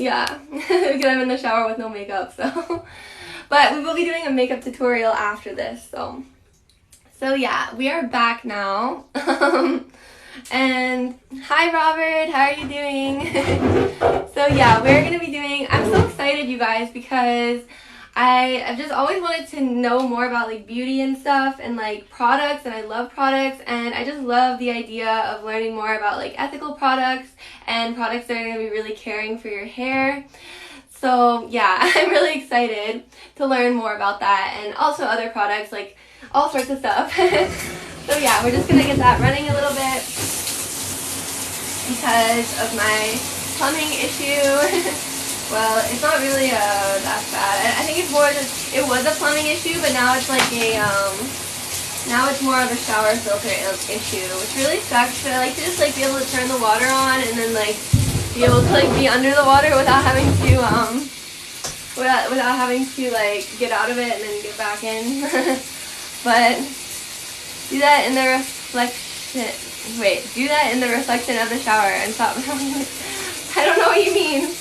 Yeah, because I'm in the shower with no makeup, so. But we will be doing a makeup tutorial after this, so. So yeah, we are back now. And hi Robert, how are you doing? So yeah, we're going to be doing, I'm so excited you guys, because I've just always wanted to know more about like beauty and stuff and like products, and I love products, and I just love the idea of learning more about like ethical products and products that are going to be really caring for your hair. So yeah, I'm really excited to learn more about that, and also other products, like all sorts of stuff. So yeah, we're just going to get that running a little bit because of my plumbing issue. Well, it's not really that bad. I think it's more that it was a plumbing issue, but now it's like a now it's more of a shower filter issue, which really sucks. But I like to just like be able to turn the water on and then like be able to like be under the water without having to like get out of it and then get back in. But do that in the reflection. Wait, do that in the reflection of the shower and stop. I don't know what you mean.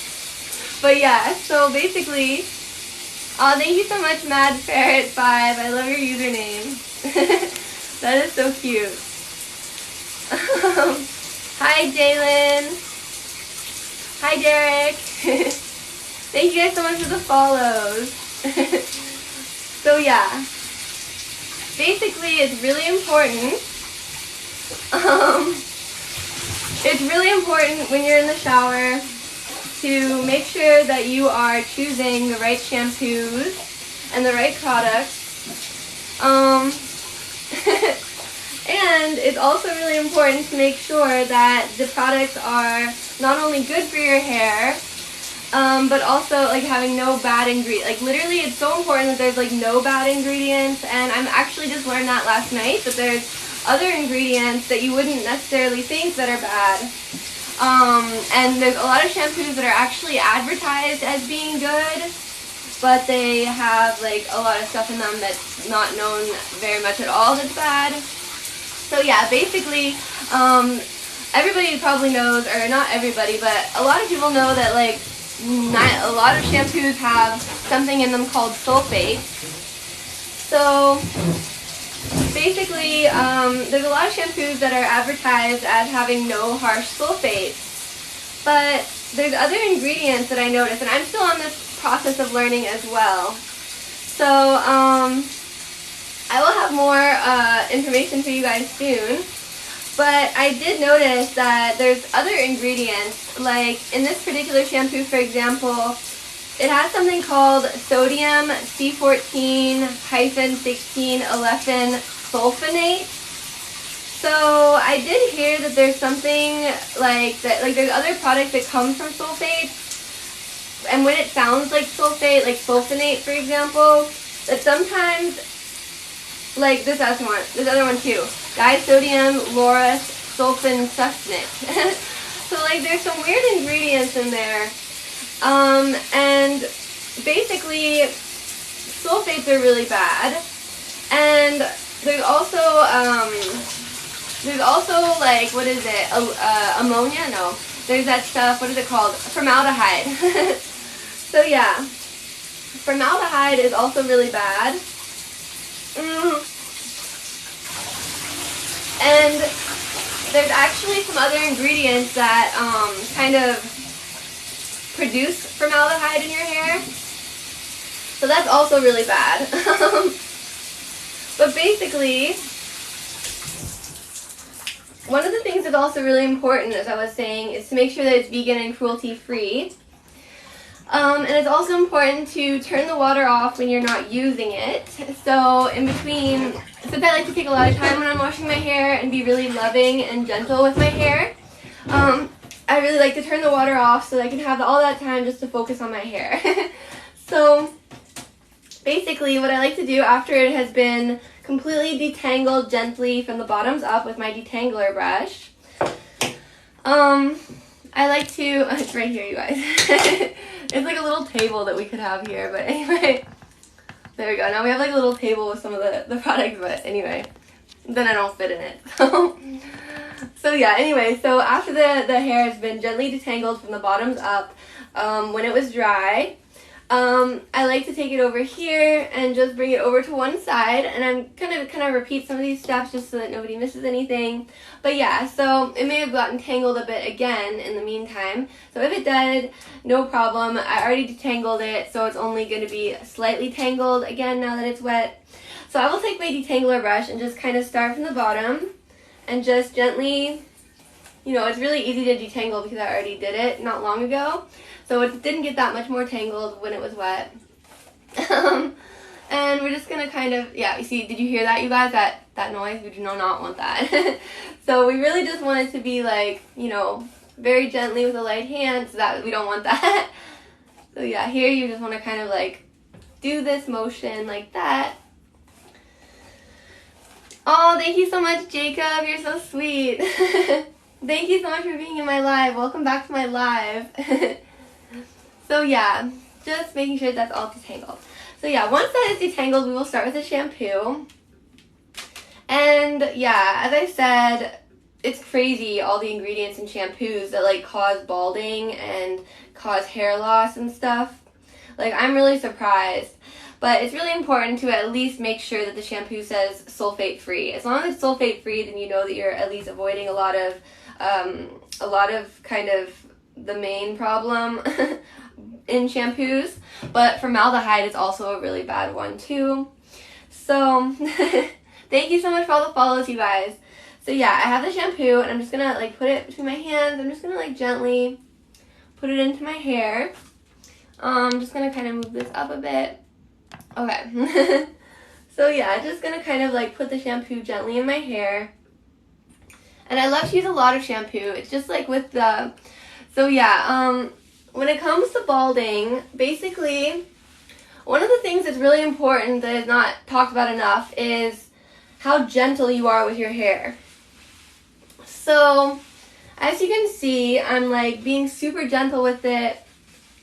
But yeah, so basically, thank you so much, Mad Ferret 5. I love your username. That is so cute. Hi, Jalen. Hi, Derek. Thank you guys so much for the follows. So yeah, basically, it's really important. It's really important when you're in the shower to make sure that you are choosing the right shampoos and the right products. And it's also really important to make sure that the products are not only good for your hair, but also like having no bad ingredients. Like literally, it's so important that there's like no bad ingredients. And I'm actually just learned that last night, that there's other ingredients that you wouldn't necessarily think that are bad. And there's a lot of shampoos that are actually advertised as being good, but they have like a lot of stuff in them that's not known very much at all that's bad. So yeah, basically, everybody probably knows, or not everybody, but a lot of people know that like a lot of shampoos have something in them called sulfates. So basically, there's a lot of shampoos that are advertised as having no harsh sulfates, but there's other ingredients that I noticed, and I'm still on this process of learning as well. So I will have more information for you guys soon, but I did notice that there's other ingredients, like in this particular shampoo, for example, it has something called sodium C14-1611 sulfonate. So I did hear that there's something like that, like there's other products that come from sulfates, and when it sounds like sulfate, like sulfonate for example, that sometimes, like this other one too, disodium lauryl sulfonate. So like there's some weird ingredients in there. And basically, sulfates are really bad, and there's also like, what is it, ammonia? No, there's that stuff, what is it called, formaldehyde. So yeah, formaldehyde is also really bad. And there's actually some other ingredients that kind of produce formaldehyde in your hair, so that's also really bad. But basically, one of the things that's also really important, as I was saying, is to make sure that it's vegan and cruelty free. And it's also important to turn the water off when you're not using it. So in between, since I like to take a lot of time when I'm washing my hair and be really loving and gentle with my hair, I really like to turn the water off so that I can have all that time just to focus on my hair. So basically what I like to do after it has been completely detangled gently from the bottoms up with my detangler brush, I like to, it's right here you guys. It's like a little table that we could have here, but anyway, there we go. Now we have like a little table with some of the products, but anyway, then I don't fit in it. So So yeah, anyway, so after the hair has been gently detangled from the bottoms up, when it was dry, I like to take it over here and just bring it over to one side, and I'm kind of repeat some of these steps just so that nobody misses anything. But yeah, so it may have gotten tangled a bit again in the meantime. So if it did, no problem. I already detangled it, so it's only going to be slightly tangled again now that it's wet. So I will take my detangler brush and just kind of start from the bottom and just gently, you know, it's really easy to detangle because I already did it not long ago. So it didn't get that much more tangled when it was wet. And we're just going to kind of, yeah, you see, did you hear that, you guys? That noise? We do not want that. So we really just want it to be like, you know, very gently with a light hand, so that we don't want that. So yeah, here you just want to kind of like do this motion like that. Oh, thank you so much, Jacob. You're so sweet. Thank you so much for being in my live. Welcome back to my live. So yeah, just making sure that's all detangled. So yeah, once that is detangled, we will start with the shampoo. And yeah, as I said, it's crazy all the ingredients in shampoos that like cause balding and cause hair loss and stuff. Like, I'm really surprised. But it's really important to at least make sure that the shampoo says sulfate free. As long as it's sulfate free, then you know that you're at least avoiding a lot of kind of the main problem in shampoos. But formaldehyde is also a really bad one too. So thank you so much for all the follows, you guys. So yeah, I have the shampoo and I'm just gonna like put it between my hands. I'm just gonna like gently put it into my hair. I'm just gonna kind of move this up a bit. Okay. So yeah, just gonna kind of like put the shampoo gently in my hair. And I love to use a lot of shampoo. It's just like with the, so yeah, when it comes to balding, basically, one of the things that's really important that is not talked about enough is how gentle you are with your hair. So, as you can see, I'm like being super gentle with it.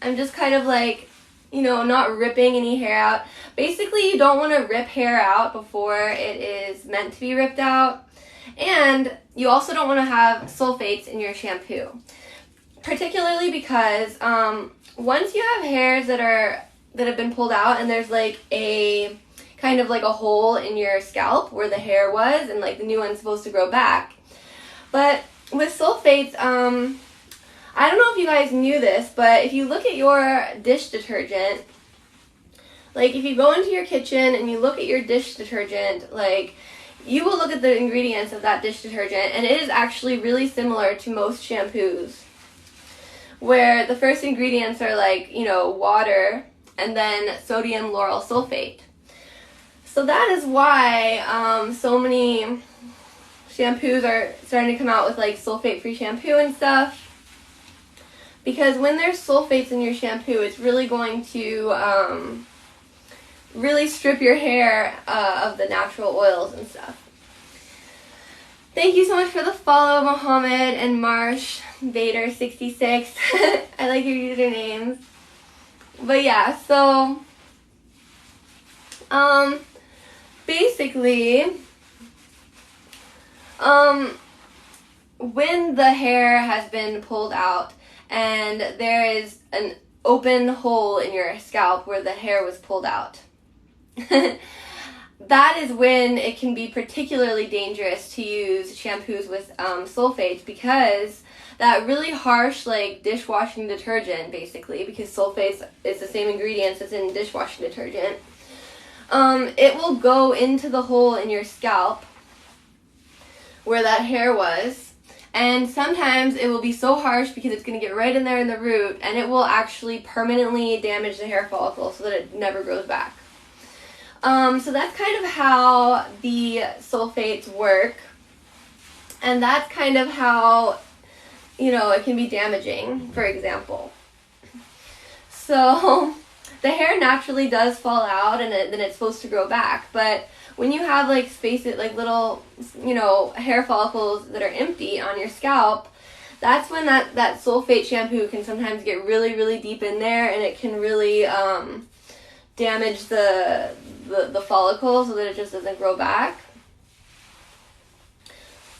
I'm just kind of like, you know, not ripping any hair out. Basically, you don't want to rip hair out before it is meant to be ripped out. And you also don't want to have sulfates in your shampoo. Particularly because once you have hairs that have been pulled out and there's like a kind of like a hole in your scalp where the hair was and like the new one's supposed to grow back. But with sulfates, I don't know if you guys knew this, but if you look at your dish detergent, like if you go into your kitchen and you look at your dish detergent, like you will look at the ingredients of that dish detergent and it is actually really similar to most shampoos, where the first ingredients are like, you know, water and then sodium lauryl sulfate. So that is why so many shampoos are starting to come out with like sulfate-free shampoo and stuff. Because when there's sulfates in your shampoo, it's really going to really strip your hair of the natural oils and stuff. Thank you so much for the follow, Mohammed and Marsh Vader 66. I like your usernames. But yeah, so basically, when the hair has been pulled out and there is an open hole in your scalp where the hair was pulled out, that is when it can be particularly dangerous to use shampoos with sulfates, because that really harsh like dishwashing detergent, basically, because sulfates is the same ingredients as in dishwashing detergent, it will go into the hole in your scalp where that hair was, and sometimes it will be so harsh because it's going to get right in there in the root, and it will actually permanently damage the hair follicle so that it never grows back. So that's kind of how the sulfates work, and that's kind of how, you know, it can be damaging, for example. So the hair naturally does fall out and then it's supposed to grow back, but when you have like spaces, like little, you know, hair follicles that are empty on your scalp, that's when that sulfate shampoo can sometimes get really, really deep in there, and it can really damage the follicle so that it just doesn't grow back.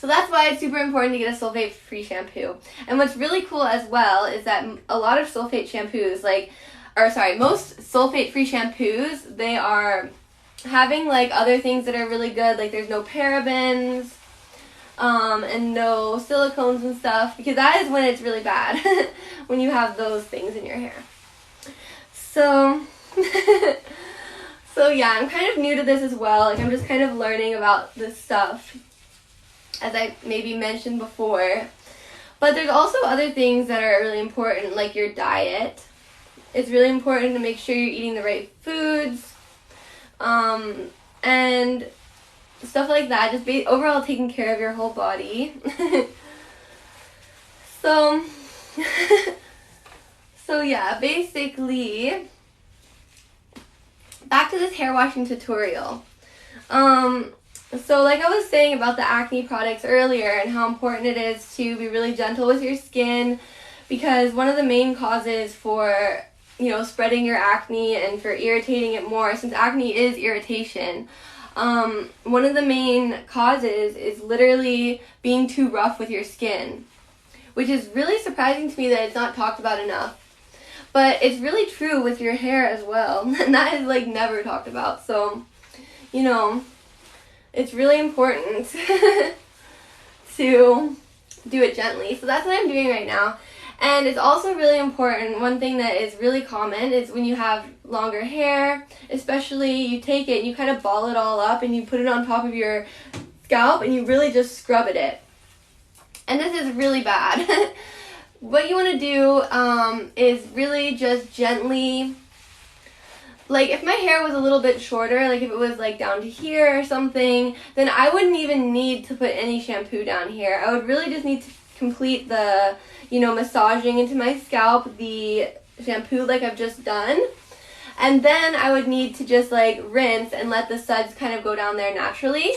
So that's why it's super important to get a sulfate-free shampoo. And what's really cool as well is that a lot of sulfate shampoos, most sulfate-free shampoos, they are having like other things that are really good, like there's no parabens, and no silicones and stuff, because that is when it's really bad, when you have those things in your hair. So, so yeah, I'm kind of new to this as well, like I'm just kind of learning about this stuff, as I maybe mentioned before. But there's also other things that are really important, like your diet. It's really important to make sure you're eating the right foods, and stuff like that, just overall taking care of your whole body. So yeah, basically, back to this hair washing tutorial. So like I was saying about the acne products earlier and how important it is to be really gentle with your skin, because one of the main causes for, spreading your acne and for irritating it more, since acne is irritation, one of the main causes is literally being too rough with your skin, which is really surprising to me that it's not talked about enough. But it's really true with your hair as well, and that is like never talked about. So, it's really important to do it gently. So that's what I'm doing right now. And it's also really important, one thing that is really common is when you have longer hair, especially you take it and you kind of ball it all up and you put it on top of your scalp and you really just scrub at it. And this is really bad. What you want to do is really just gently, like if my hair was a little bit shorter, like if it was like down to here or something, then I wouldn't even need to put any shampoo down here. I would really just need to complete the, massaging into my scalp, the shampoo like I've just done. And then I would need to just like rinse and let the suds kind of go down there naturally.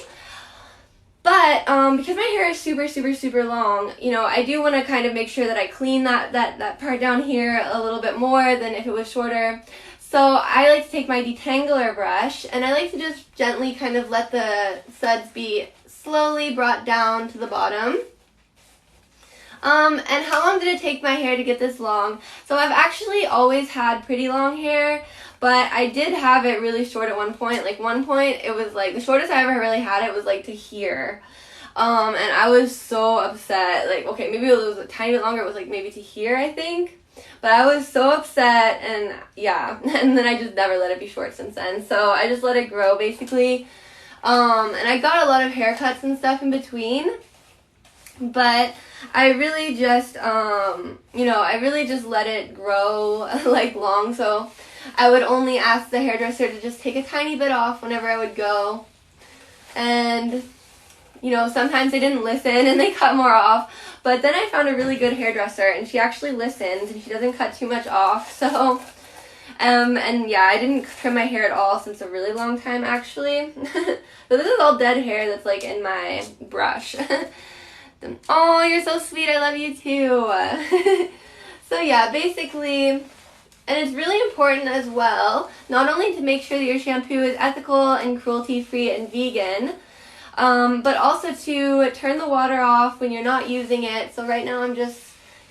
But because my hair is super, super, super long, I do want to kind of make sure that I clean that part down here a little bit more than if it was shorter. So I like to take my detangler brush and I like to just gently kind of let the suds be slowly brought down to the bottom. And how long did it take my hair to get this long? So I've actually always had pretty long hair, but I did have it really short at one point. Like one point, it was like, the shortest I ever really had it was like to here. And I was so upset. Like, okay, maybe it was a tiny bit longer. It was like maybe to here, I think. But I was so upset, and yeah. And then I just never let it be short since then. So I just let it grow, basically. And I got a lot of haircuts and stuff in between. But I really just, I really just let it grow like long. So I would only ask the hairdresser to just take a tiny bit off whenever I would go. And, sometimes they didn't listen and they cut more off. But then I found a really good hairdresser and she actually listens and she doesn't cut too much off. So, and yeah, I didn't trim my hair at all since a really long time actually. So this is all dead hair that's like in my brush. Oh, you're so sweet. I love you too. So yeah, basically, and it's really important as well, not only to make sure that your shampoo is ethical and cruelty-free and vegan, but also to turn the water off when you're not using it. So right now I'm just,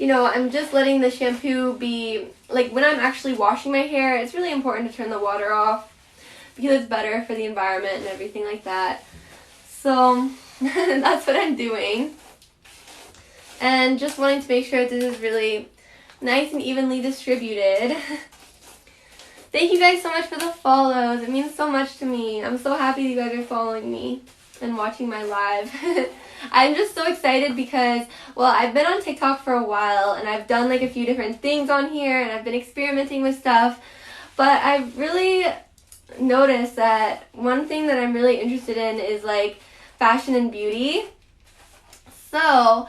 I'm just letting the shampoo be, like when I'm actually washing my hair, it's really important to turn the water off because it's better for the environment and everything like that. So that's what I'm doing. And just wanting to make sure this is really nice and evenly distributed. Thank you guys so much for the follows. It means so much to me. I'm so happy you guys are following me and watching my live. I'm just so excited because, well, I've been on TikTok for a while and I've done like a few different things on here and I've been experimenting with stuff. But I've really noticed that one thing that I'm really interested in is like fashion and beauty. So,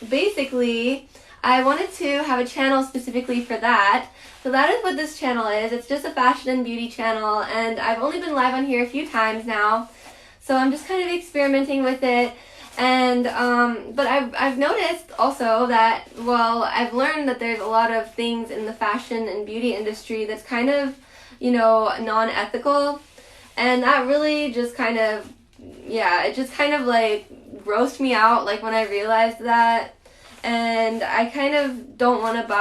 basically, I wanted to have a channel specifically for that. So that is what this channel is. It's just a fashion and beauty channel, and I've only been live on here a few times now. So I'm just kind of experimenting with it. And, but I've noticed also that, well, I've learned that there's a lot of things in the fashion and beauty industry that's kind of, non-ethical. And that really just kind of, yeah, it just kind of like grossed me out like when I realized that, and I kind of don't want to buy